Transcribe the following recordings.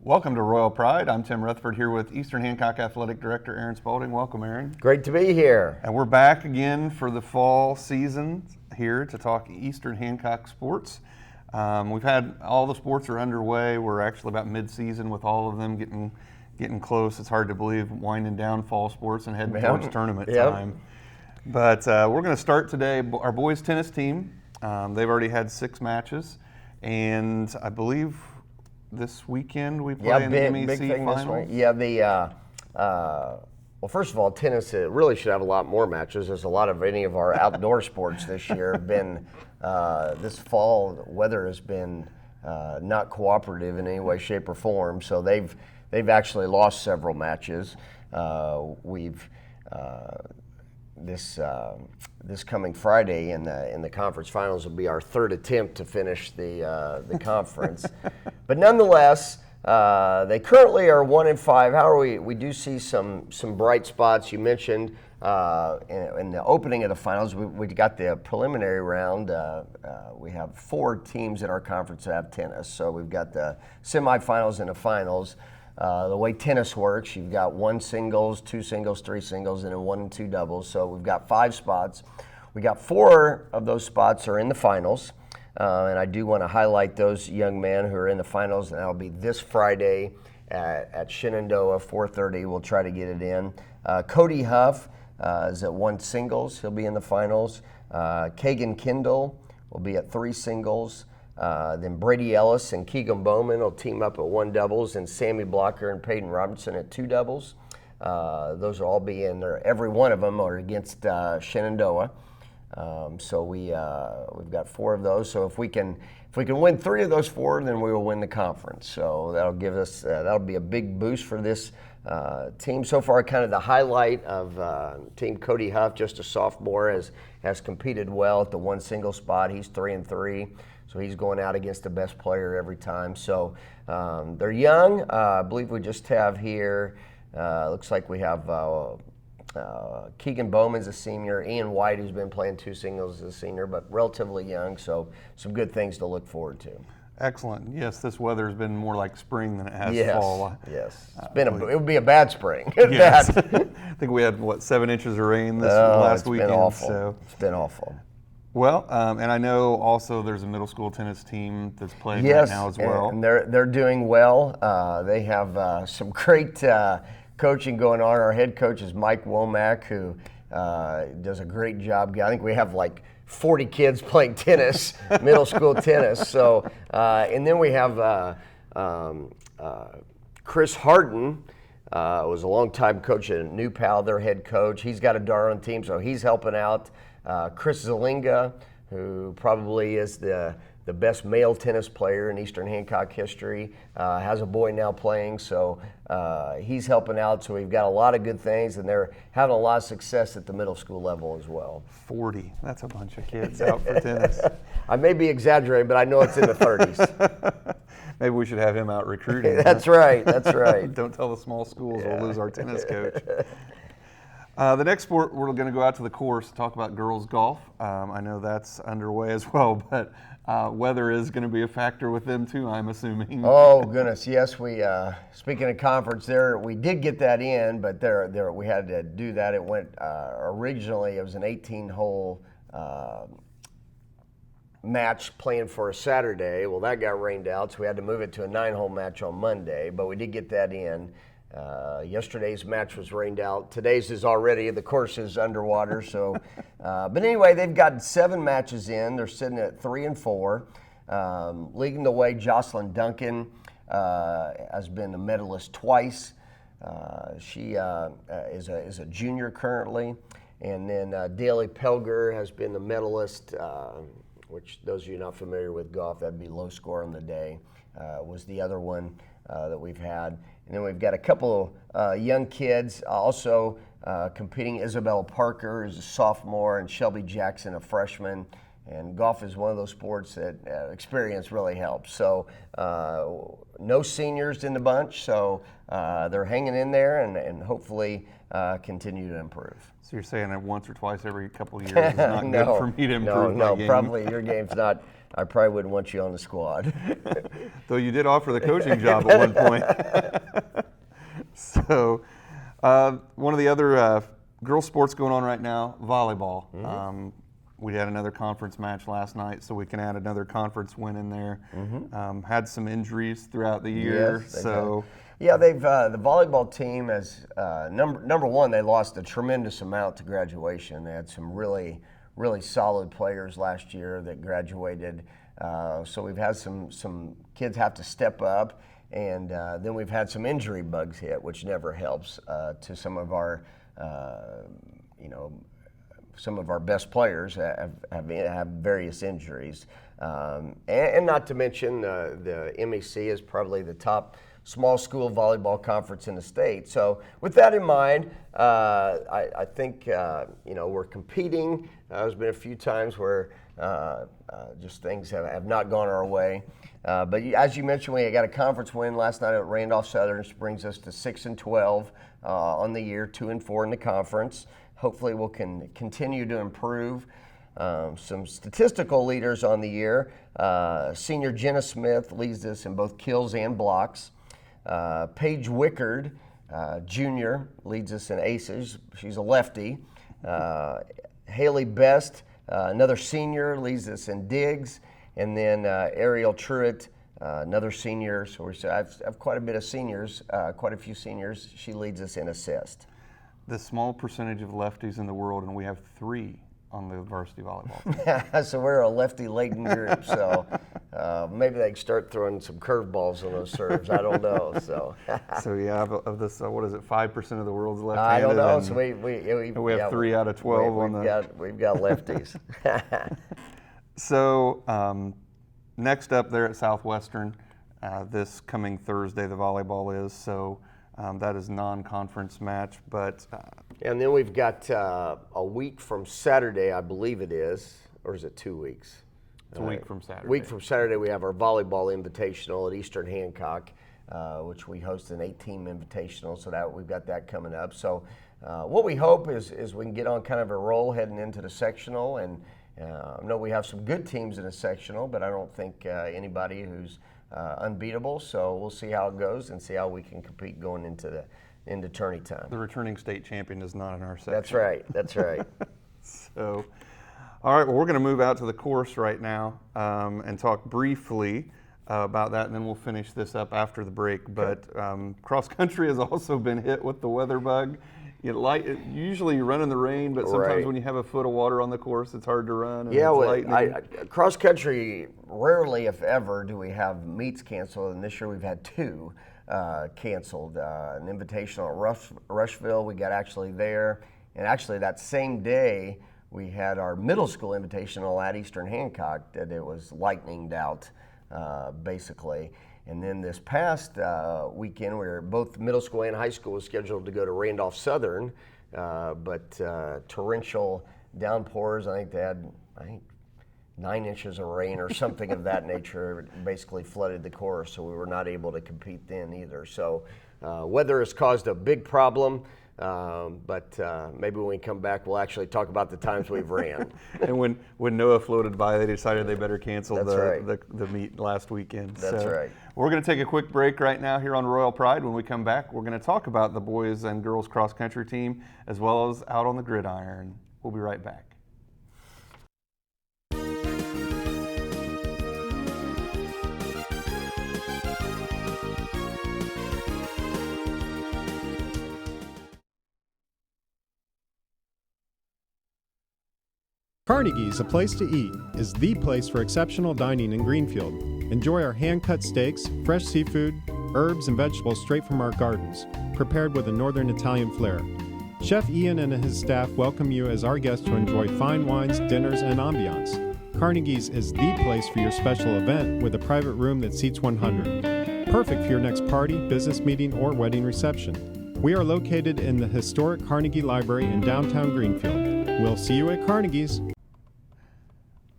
Welcome to Royal Pride. I'm Tim Rutherford here with Eastern Hancock Athletic Director Aaron Spalding. Welcome, Aaron. Great to be here. And we're back again for the fall season here to talk Eastern Hancock sports. We've had all the sports are underway. We're actually about mid-season with all of them getting close. It's hard to believe winding down fall sports and heading towards tournament time. But we're going to start today. Our boys tennis team, they've already had 6 matches, and I believe this weekend we play in the MEC finals. Well, first of all, tennis really should have a lot more matches. There's a lot of any of our outdoor sports this year have been, this fall, the weather has been not cooperative in any way, shape, or form. So they've actually lost several matches. This coming Friday in the conference finals will be our 3rd attempt to finish the conference. But nonetheless, they currently are 1-5. How are we? We do see some bright spots. You mentioned in the opening of the finals, we got the preliminary round. We have 4 teams in our conference that have tennis. So we've got the semifinals and the finals. The way tennis works, you've got 1 singles, 2 singles, 3 singles, and then 1 and 2 doubles. So we've got 5 spots. We got 4 of those spots are in the finals. And I do want to highlight those young men who are in the finals, and that'll be this Friday at Shenandoah, 4:30. We'll try to get it in. Cody Huff is at 1 singles. He'll be in the finals. Kagan Kendall will be at 3 singles. Then Brady Ellis and Keegan Bowman will team up at 1 doubles, and Sammy Blocker and Peyton Robertson at 2 doubles. Those will all be in there. Every one of them are against Shenandoah. So we've got 4 of those. So if we can win 3 of those 4, then we will win the conference. So that'll give us that'll be a big boost for this team. So far, kind of the highlight of Team Cody Huff, just a sophomore, has competed well at the 1 single spot. He's 3-3. So he's going out against the best player every time. So they're young. I believe we just have here, looks like we have Keegan Bowman's a senior. Ian White, who's been playing 2 singles, is a senior, but relatively young. So some good things to look forward to. Excellent. Yes, this weather has been more like spring than it has fall. Yes, it would be a bad spring. Yes. I think we had, 7 inches of rain this last weekend. Been awful. So. It's been awful. Well, and I know also there's a middle school tennis team that's playing right now as well. And they're doing well. They have some great coaching going on. Our head coach is Mike Womack, who does a great job. I think we have like 40 kids playing tennis, middle school tennis. So, and then we have Chris Harden. Was a longtime coach at New Pal, their head coach. He's got a Darwin team, so he's helping out. Chris Zelinga, who probably is the best male tennis player in Eastern Hancock history, has a boy now playing, so he's helping out. So we've got a lot of good things, and they're having a lot of success at the middle school level as well. 40, that's a bunch of kids out for tennis. I may be exaggerating, but I know it's in the 30s. Maybe we should have him out recruiting. That's right. Don't tell the small schools we'll lose our tennis coach. The next sport, we're going to go out to the course to talk about girls golf. I know that's underway as well, but weather is going to be a factor with them too, I'm assuming. Oh, goodness, yes. We speaking of conference there, we did get that in, but there we had to do that. It went, originally it was an 18-hole match planned for a Saturday. Well, that got rained out, so we had to move it to a 9-hole match on Monday, but we did get that in. Yesterday's match was rained out. Today's is already, the course is underwater. So, but anyway, they've got 7 matches in. They're sitting at 3-4. Leading the way, Jocelyn Duncan has been a medalist twice. She is a junior currently. And then Daly Pelger has been the medalist, which those of you not familiar with golf, that'd be low score on the day, was the other one that we've had. And then we've got a couple young kids also competing. Isabella Parker is a sophomore, and Shelby Jackson a freshman. And golf is one of those sports that experience really helps. So no seniors in the bunch, so they're hanging in there and hopefully continue to improve. So you're saying that once or twice every couple of years is not good for me to improve my game? No, probably your game's not I probably wouldn't want you on the squad. Though you did offer the coaching job at one point. So, one of the other girls' sports going on right now, volleyball. We had another conference match last night, so we can add another conference win in there. Had some injuries throughout the year, Yes, so yeah, they've the volleyball team has number one. They lost a tremendous amount to graduation. They had some really solid players last year that graduated. So we've had some kids have to step up, and then we've had some injury bugs hit, which never helps to some of our some of our best players have various injuries, and not to mention the MEC is probably the top small school volleyball conference in the state. So with that in mind, I think we're competing. There's been a few times where just things have not gone our way. But as you mentioned, we got a conference win last night at Randolph Southern, which brings us to 6-12 on the year, 2-4 in the conference. Hopefully we'll continue to improve. Some statistical leaders on the year. Senior Jenna Smith leads us in both kills and blocks. Paige Wickard, Jr., leads us in aces. She's a lefty. Haley Best, another senior, leads us in digs. And then Ariel Truitt, another senior. So I have quite a bit of seniors, quite a few seniors. She leads us in assist. The small percentage of lefties in the world, and we have 3 on the varsity volleyball team. So we're a lefty-laden group. So maybe they can start throwing some curveballs on those serves. I don't know. So yeah, of this, what is it? 5% of the world's left-handed. I don't know. So we have 3 out of 12 we've got lefties. So next up there at Southwestern, this coming Thursday, the volleyball is. So that is non-conference match, but and then we've got a week from Saturday, I believe it is, or is it 2 weeks? It's a week from Saturday. Week from Saturday, we have our volleyball invitational at Eastern Hancock, which we host an 8-team invitational. So that we've got that coming up. So what we hope is we can get on kind of a roll heading into the sectional, and I know we have some good teams in the sectional, but I don't think anybody who's unbeatable. So we'll see how it goes and see how we can compete going into tourney time. The returning state champion is not in our section. That's right. That's right. So, all right. Well, we're going to move out to the course right now and talk briefly about that, and then we'll finish this up after the break. But cross country has also been hit with the weather bug. Usually you run in the rain, but sometimes when you have a foot of water on the course, it's hard to run. And yeah, cross country, rarely, if ever, do we have meets canceled, and this year we've had 2 canceled. An invitational at Rushville, we got actually there, and actually that same day we had our middle school invitational at Eastern Hancock that it was lightninged out, basically. And then this past weekend, we were both middle school and high school was scheduled to go to Randolph Southern, but torrential downpours. I think they had 9 inches of rain or something of that nature. Basically flooded the course, so we were not able to compete then either. So weather has caused a big problem. But maybe when we come back, we'll actually talk about the times we've ran. And when Noah floated by, they decided they better cancel right. the meet last weekend. That's right. We're going to take a quick break right now here on Royal Pride. When we come back, we're going to talk about the boys and girls cross country team as well as out on the gridiron. We'll be right back. Carnegie's A Place to Eat is the place for exceptional dining in Greenfield. Enjoy our hand-cut steaks, fresh seafood, herbs and vegetables straight from our gardens, prepared with a northern Italian flair. Chef Ian and his staff welcome you as our guests to enjoy fine wines, dinners, and ambiance. Carnegie's is the place for your special event with a private room that seats 100. Perfect for your next party, business meeting, or wedding reception. We are located in the historic Carnegie Library in downtown Greenfield. We'll see you at Carnegie's.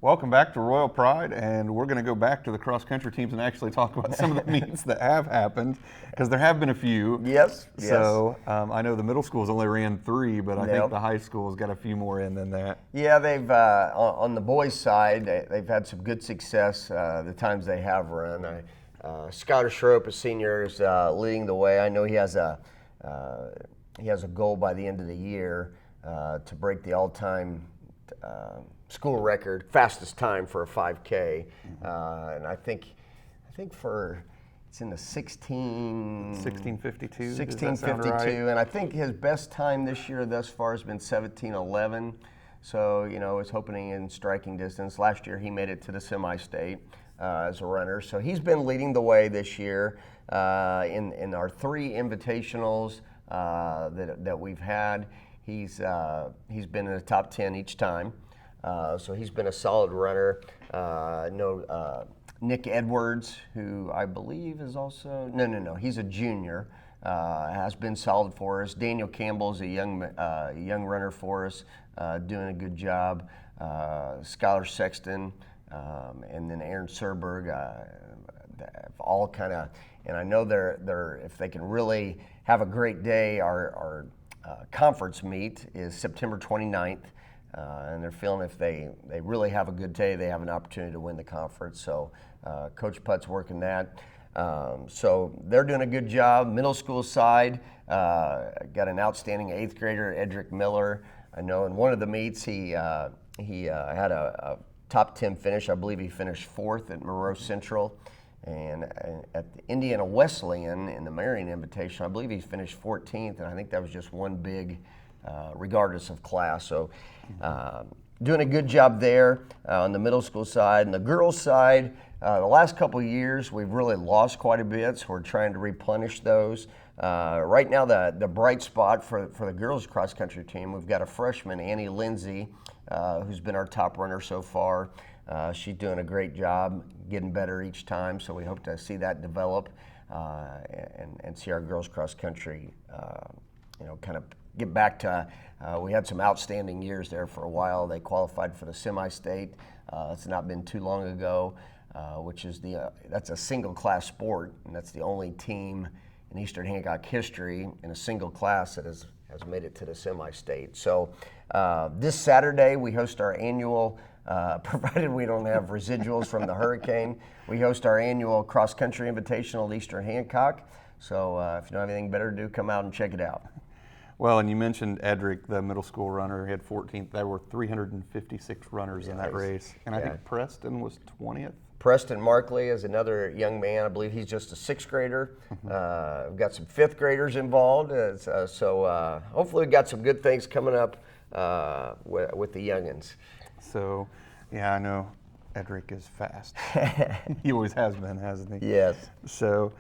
Welcome back to Royal Pride, and we're going to go back to the cross-country teams and actually talk about some of the meets that have happened, because there have been a few. Yes. So I know the middle schools only ran 3, but I Yep. think the high school's got a few more in than that. Yeah, they've on the boys' side, they've had some good success the times they have run. Skylar Schroep, a senior, is leading the way. I know he has a goal by the end of the year to break the all-time school record, fastest time for a 5K, and I think it's in the 16:52. 16:52, and I think his best time this year thus far has been 17:11. So is hoping in striking distance. Last year he made it to the semi-state as a runner, so he's been leading the way this year in our 3 invitationals that we've had. He's been in the top 10 each time. So he's been a solid runner. Nick Edwards, who I believe is also no, he's a junior, has been solid for us. Daniel Campbell is a young runner for us, doing a good job. Skylar Sexton, and then Aaron Serberg, all kind of. And I know they're if they can really have a great day, our conference meet is September 29th. And they're feeling if they really have a good day, they have an opportunity to win the conference. So Coach Putt's working that. So they're doing a good job. Middle school side, got an outstanding 8th grader, Edric Miller. I know in one of the meets he had a top 10 finish. I believe he finished 4th at Monroe Central. And at the Indiana Wesleyan in the Marion Invitation, I believe he finished 14th. And I think that was just one big regardless of class. So doing a good job there on the middle school side. And the girls side, the last couple of years we've really lost quite a bit, so we're trying to replenish those. Right now the bright spot for the girls cross country team, we've got a freshman, Annie Lindsay, who's been our top runner so far. She's doing a great job, getting better each time, so we hope to see that develop and see our girls cross country kind of get back to, we had some outstanding years there for a while. They qualified for the semi-state. It's not been too long ago, which is that's a single class sport, and that's the only team in Eastern Hancock history in a single class that has made it to the semi-state. So this Saturday we host our annual, provided we don't have residuals from the hurricane, we host our annual cross-country invitational at Eastern Hancock. So if you don't have anything better to do, come out and check it out. Well, and you mentioned Edric, the middle school runner. He had 14th. There were 356 runners in that race. And I think Preston was 20th. Preston Markley is another young man. I believe he's just a 6th grader. We've got some 5th graders involved. So hopefully we've got some good things coming up with the youngins. So, yeah, I know Edric is fast. He always has been, hasn't he? Yes. So,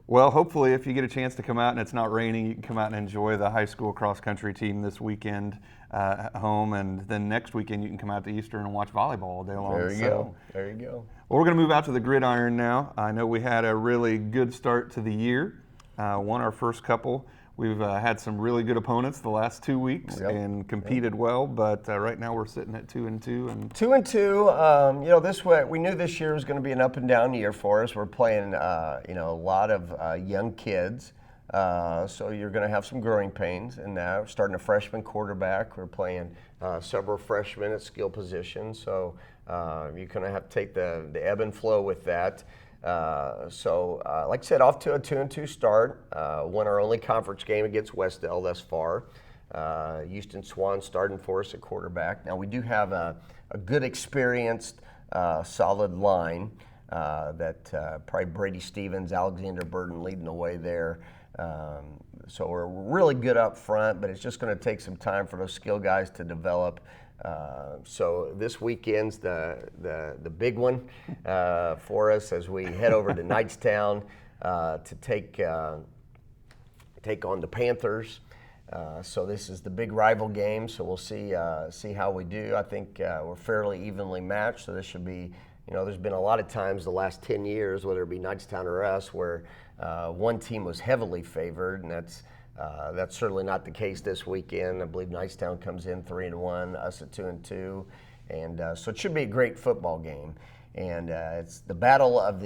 well, hopefully if you get a chance to come out and it's not raining, you can come out and enjoy the high school cross-country team this weekend at home, and then next weekend you can come out to Eastern and watch volleyball all day long. There you go. There you go. Well, we're going to move out to the gridiron now. I know we had a really good start to the year, won our first couple. We've had some really good opponents the last 2 weeks and competed well, but right now we're sitting at 2-2. And 2-2. This way we knew this year was going to be an up and down year for us. We're playing, a lot of young kids, so you're going to have some growing pains. And now starting a freshman quarterback, we're playing several freshmen at skill positions, so you're going to have to take the ebb and flow with that. Like I said, off to a 2-2 start. Won our only conference game against Westdale thus far. Houston Swan starting for us at quarterback. Now we do have a good experienced, solid line that probably Brady Stevens, Alexander Burden leading the way there. So we're really good up front, but it's just going to take some time for those skill guys to develop. So this weekend's the big one for us as we head over to Knightstown to take on the Panthers. So this is the big rival game. So we'll see how we do. I think we're fairly evenly matched. So this should be, there's been a lot of times the last 10 years, whether it be Knightstown or us, where one team was heavily favored, and that's certainly not the case this weekend. I believe Knightstown comes in 3-1, us at 2-2, And so it should be a great football game. And it's the battle of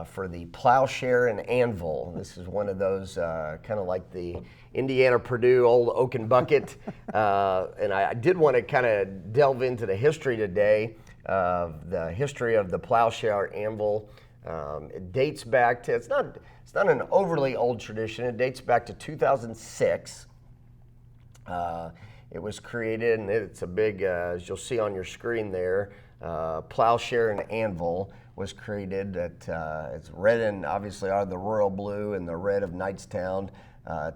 for the plowshare and anvil. This is one of those kind of like the Indiana-Purdue old oak and bucket. And I did want to kind of delve into the history today of the history of the plowshare anvil. It dates back to, it's not an overly old tradition. It dates back to 2006. It was created, and it's a big, as you'll see on your screen there, plowshare and anvil was created. It's red and obviously are the royal blue and the red of Knightstown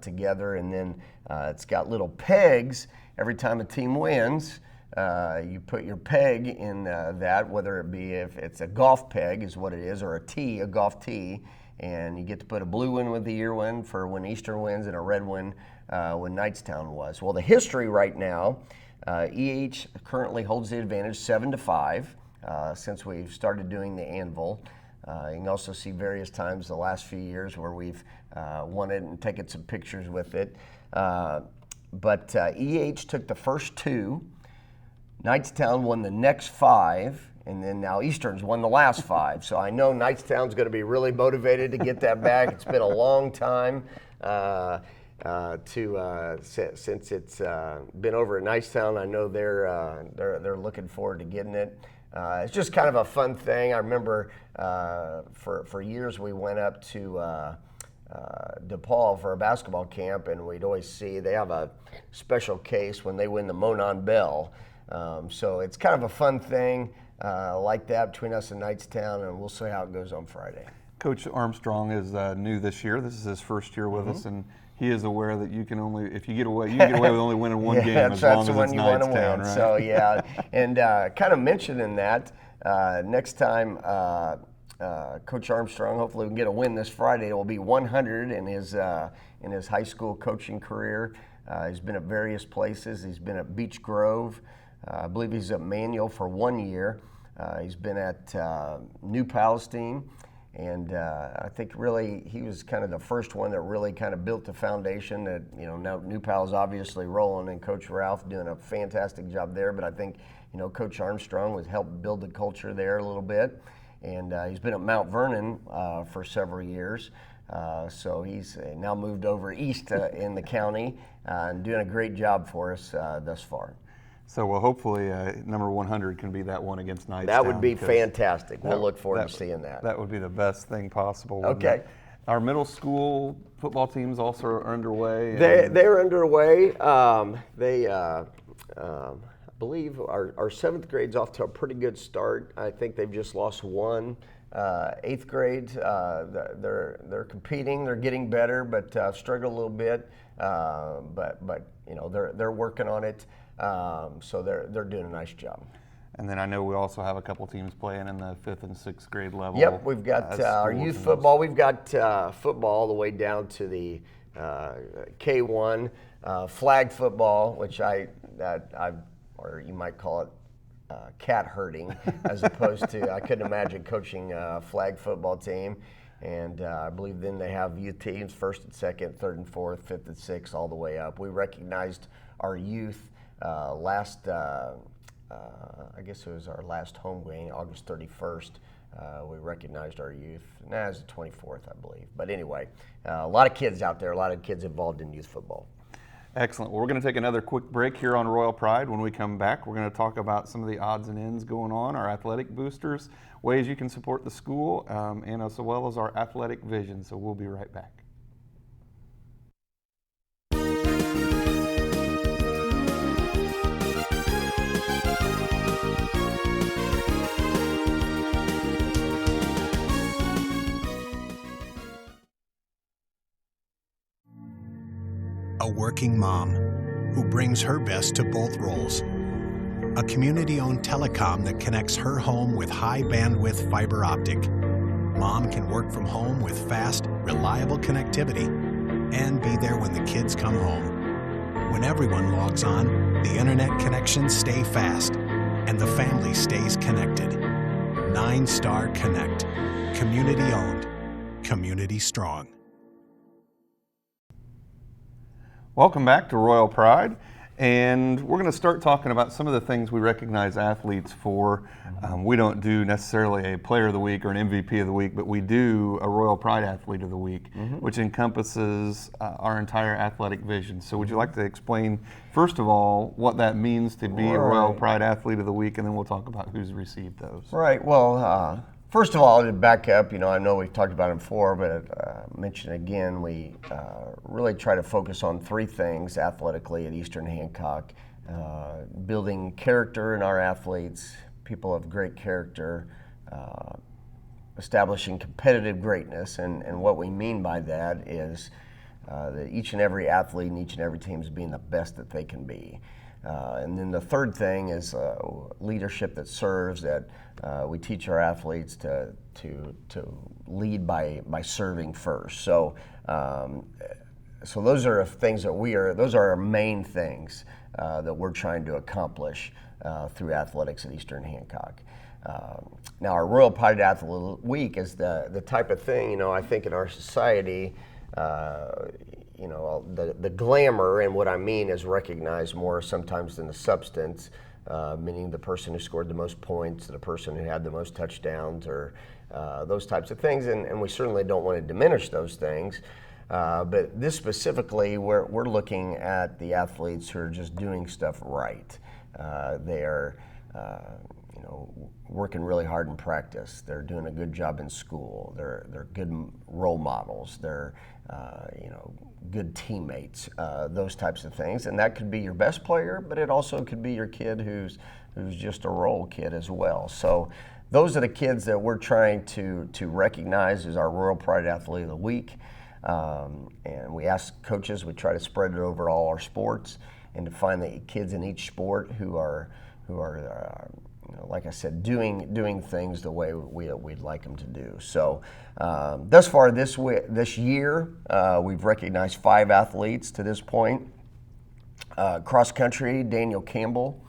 together, and then it's got little pegs. Every time a team wins, you put your peg in that, whether it be if it's a golf peg is what it is, or a golf tee, and you get to put a blue one with the year one for when Eastern wins and a red one when Knightstown was. Well, the history right now, EH currently holds the advantage 7-5 since we've started doing the anvil. You can also see various times the last few years where we've won it and taken some pictures with it. But EH took the first 2. Knightstown won the next 5, and then now Eastern's won the last 5. So I know Knightstown's going to be really motivated to get that back. It's been a long time since it's been over at Knightstown. I know they're looking forward to getting it. It's just kind of a fun thing. I remember for years we went up to DePaul for a basketball camp, and we'd always see they have a special case when they win the Monon Bell. So it's kind of a fun thing like that between us and Knightstown, and we'll see how it goes on Friday. Coach Armstrong is new this year. This is his first year with us, and he is aware that you can only, if you get away with only winning one game as long as it's Knightstown, right? So yeah, and kind of mentioning that, next time Coach Armstrong, hopefully we can get a win this Friday. It will be 100 in his high school coaching career. He's been at various places. He's been at Beech Grove. I believe he's at Manual for 1 year. He's been at New Palestine. And I think really he was kind of the first one that really kind of built the foundation that, now New Pal's obviously rolling, and Coach Ralph doing a fantastic job there. But I think, Coach Armstrong was helped build the culture there a little bit. And he's been at Mount Vernon for several years. So he's now moved over east in the county and doing a great job for us thus far. So, well, hopefully number 100 can be that one against Knightstown. That would be fantastic. We'll look forward to seeing that. That would be the best thing possible. Okay. Our middle school football teams also are underway. They're underway. I believe our 7th grade's off to a pretty good start. I think they've just lost one. 8th grade, they're competing. They're getting better, but struggle a little bit. But they're working on it. So they're doing a nice job. And then I know we also have a couple teams playing in the 5th and 6th grade level. Yep, we've got our youth football. We've got football all the way down to the K1 flag football, which or you might call it cat herding, as opposed to, I couldn't imagine coaching a flag football team. And I believe then they have youth teams, 1st and 2nd, 3rd and 4th, 5th and 6th, all the way up. We recognized our youth I guess it was our last home game, August 31st. We recognized our youth. It was the 24th, I believe. But anyway, a lot of kids out there, a lot of kids involved in youth football. Excellent. Well, we're going to take another quick break here on Royal Pride. When we come back, we're going to talk about some of the odds and ends going on, our athletic boosters, ways you can support the school, and as well as our athletic vision. So we'll be right back. A working mom who brings her best to both roles. A community-owned telecom that connects her home with high-bandwidth fiber optic. Mom can work from home with fast, reliable connectivity and be there when the kids come home. When everyone logs on, the internet connections stay fast and the family stays connected. Ninestar Connect. Community-owned. Community strong. Welcome back to Royal Pride. And we're going to start talking about some of the things we recognize athletes for. We don't do necessarily a Player of the Week or an MVP of the Week, but we do a Royal Pride Athlete of the Week, which encompasses our entire athletic vision. So would you like to explain, first of all, what that means to be a Royal Pride Athlete of the Week, and then we'll talk about who's received those. Right. Well, first of all, to back up, I know we've talked about it before, but mention again, we really try to focus on three things athletically at Eastern Hancock. Building character in our athletes, people of great character, establishing competitive greatness, and what we mean by that is that each and every athlete and each and every team is being the best that they can be. And then the third thing is leadership that serves, that we teach our athletes to lead by serving first. So those are things that those are our main things that we're trying to accomplish through athletics at Eastern Hancock. Now, our Royal Pride Athlete Week is the type of thing, I think in our society, the glamour, and what I mean is recognized more sometimes than the substance, meaning the person who scored the most points, the person who had the most touchdowns, or those types of things. And we certainly don't want to diminish those things. But this specifically, we're looking at the athletes who are just doing stuff right. They are, working really hard in practice. They're doing a good job in school. They're good role models. They're, good teammates. Those types of things, and that could be your best player, but it also could be your kid who's just a role kid as well. So those are the kids that we're trying to recognize as our Royal Pride Athlete of the Week. And we ask coaches, we try to spread it over all our sports, and to find the kids in each sport who are like I said, doing things the way we'd like them to do. So thus far this year, we've recognized 5 athletes to this point. Cross country, Daniel Campbell.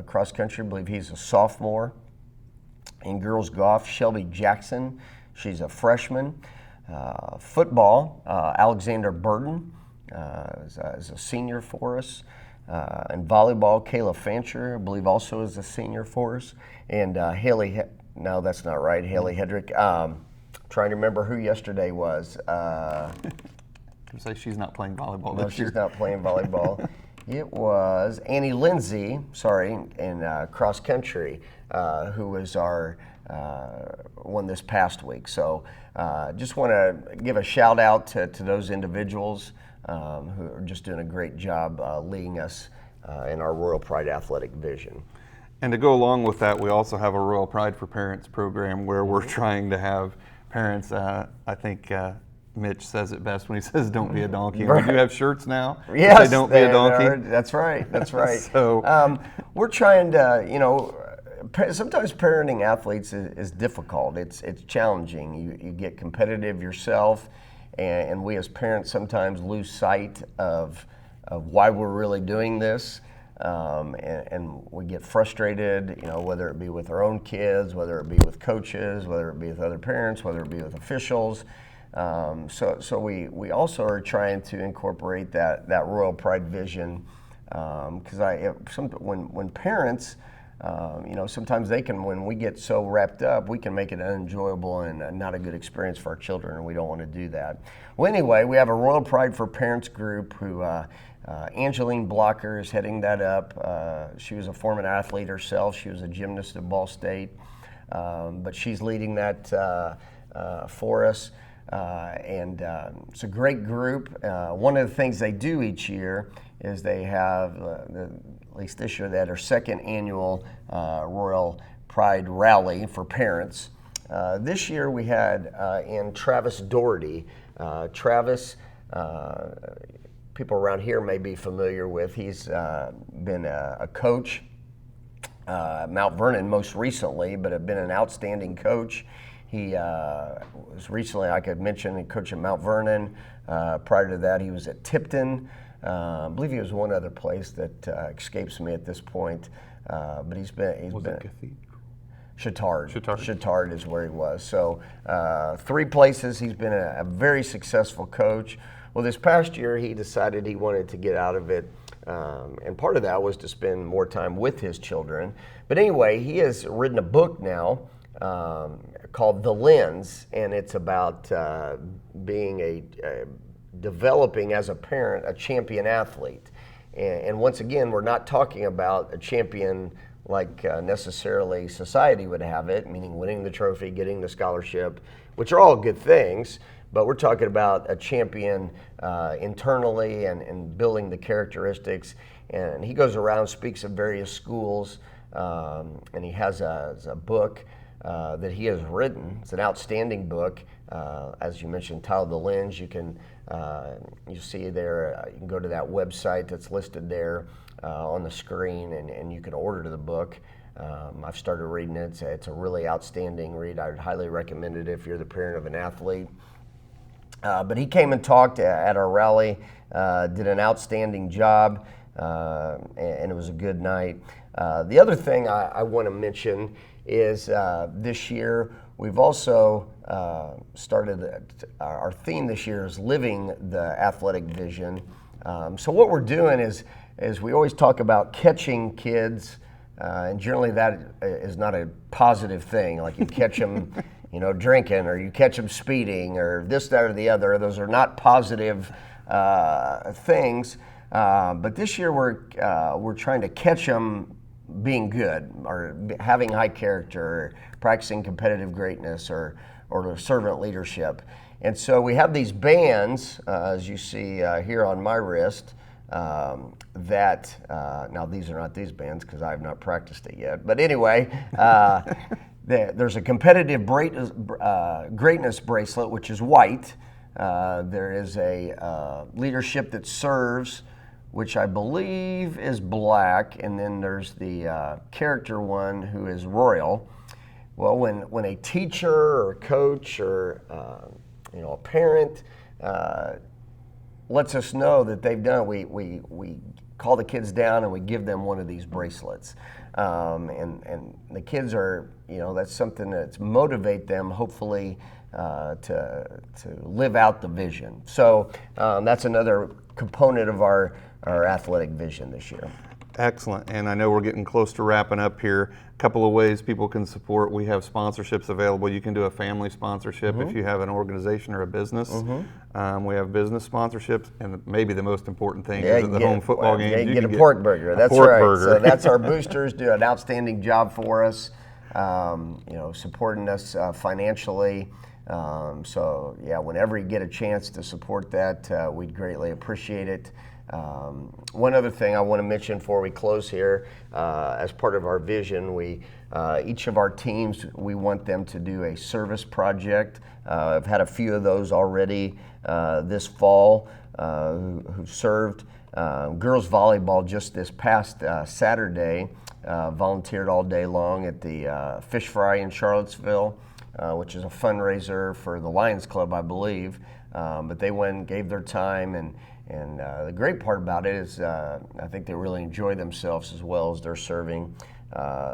Cross country, I believe he's a sophomore. In girls golf, Shelby Jackson. She's a freshman. Football, Alexander Burton is a senior for us. And volleyball, Kayla Fancher, I believe also is a senior for us. And Haley, no, that's not right, Haley Hedrick. Trying to remember who yesterday was. Say she's not playing volleyball No, this year. she's not playing volleyball. It was Annie Lindsay, in cross country, who was our one this past week. So just want to give a shout out to those individuals who are just doing a great job leading us in our Royal Pride Athletic vision. And to go along with that, we also have a Royal Pride for Parents program where we're trying to have parents, I think Mitch says it best when he says, "Don't be a donkey." And we do have shirts now that Yes, say, "Don't be a donkey." That's right. That's right. So we're trying to, sometimes parenting athletes is difficult. It's challenging. You get competitive yourself, and we as parents sometimes lose sight of why we're really doing this, and we get frustrated. Whether it be with our own kids, whether it be with coaches, whether it be with other parents, whether it be with officials. So we also are trying to incorporate that Royal Pride vision, because when parents, sometimes when we get so wrapped up, we can make it unenjoyable and not a good experience for our children, and we don't want to do that. Well, anyway, we have a Royal Pride for Parents group who Angeline Blocker is heading that up. She was a former athlete herself. She was a gymnast at Ball State, but she's leading that for us. And it's a great group. One of the things they do each year is they have, at least this year, they had our second annual Royal Pride Rally for parents. This year we had in Travis Doherty. Travis, people around here may be familiar with. He's been a coach at Mount Vernon most recently, but have been an outstanding coach. He was recently, like I mentioned, a coach at Mount Vernon. Prior to that, he was at Tipton. I believe he was one other place that escapes me at this point. But he's been Chittard is where he was. So 3 places. He's been a very successful coach. Well, this past year, he decided he wanted to get out of it And part of that was to spend more time with his children. But anyway, he has written a book now called The Lens, and it's about being developing as a parent a champion athlete. And once again, we're not talking about a champion like necessarily society would have it, meaning winning the trophy, getting the scholarship, which are all good things, but we're talking about a champion internally and building the characteristics. And he goes around, speaks at various schools, and he has a book that he has written. It's an outstanding book. As you mentioned, titled The Lens. You see there, you can go to that website that's listed there on the screen, and you can order the book. I've started reading it. It's a really outstanding read. I would highly recommend it if you're the parent of an athlete. But he came and talked at our rally, did an outstanding job, and it was a good night. The other thing I want to mention is this year we've also started, our theme this year is living the athletic vision. So what we're doing is we always talk about catching kids, and generally that is not a positive thing. Like you catch them, drinking, or you catch them speeding, or this, that, or the other. Those are not positive things. But this year we're trying to catch them being good, or having high character, or practicing competitive greatness, or servant leadership. And so we have these bands, as you see here on my wrist, that, now these are not these bands because I have not practiced it yet, but anyway, there's a competitive greatness bracelet, which is white. There is a leadership that serves, which I believe is black, and then there's the character one, who is royal. Well, when a teacher or a coach or a parent lets us know that they've done, we call the kids down and we give them one of these bracelets. And the kids are, that's something that's motivate them, hopefully, to live out the vision. So that's another component of our athletic vision this year. Excellent. And I know we're getting close to wrapping up here. A couple of ways people can support. We have sponsorships available. You can do a family sponsorship if you have an organization or a business. We have business sponsorships, and maybe the most important thing is at the home football games. You get a pork burger. That's pork right. burger. So that's our boosters do an outstanding job for us, supporting us financially. So yeah, whenever you get a chance to support that, we'd greatly appreciate it. One other thing I want to mention before we close here, as part of our vision, each of our teams, we want them to do a service project. I've had a few of those already this fall who served. Girls volleyball just this past Saturday volunteered all day long at the Fish Fry in Charlottesville, which is a fundraiser for the Lions Club, I believe. But they went and gave their time, and the great part about it is I think they really enjoy themselves as well as they're serving.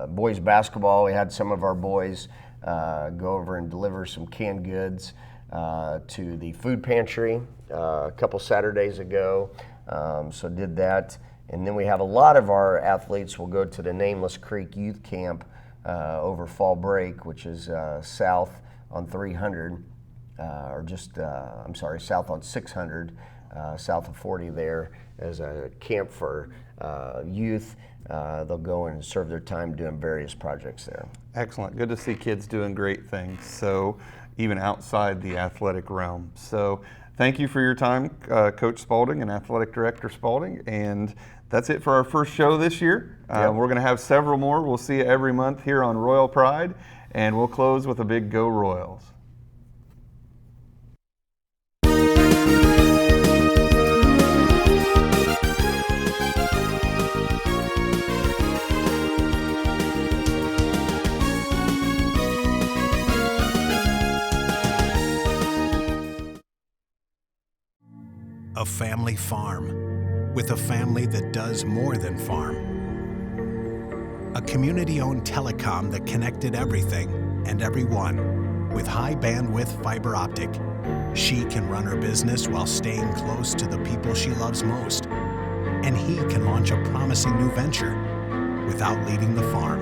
Boys basketball, we had some of our boys go over and deliver some canned goods to the food pantry a couple Saturdays ago, so did that. And then we have a lot of our athletes will go to the Nameless Creek Youth Camp over fall break, which is south on 300, south on 600. South of 40 there as a camp for youth. They'll go and serve their time doing various projects there. Excellent. Good to see kids doing great things, so even outside the athletic realm. So thank you for your time, Coach Spalding and Athletic Director Spalding. And that's it for our first show this year. We're going to have several more. We'll see you every month here on Royal Pride, and we'll close with a big Go Royals. A family farm with a family that does more than farm. A community-owned telecom that connected everything and everyone with high-bandwidth fiber optic. She can run her business while staying close to the people she loves most. and he can launch a promising new venture without leaving the farm.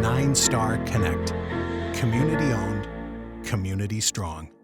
Ninestar Connect. Community owned, community strong.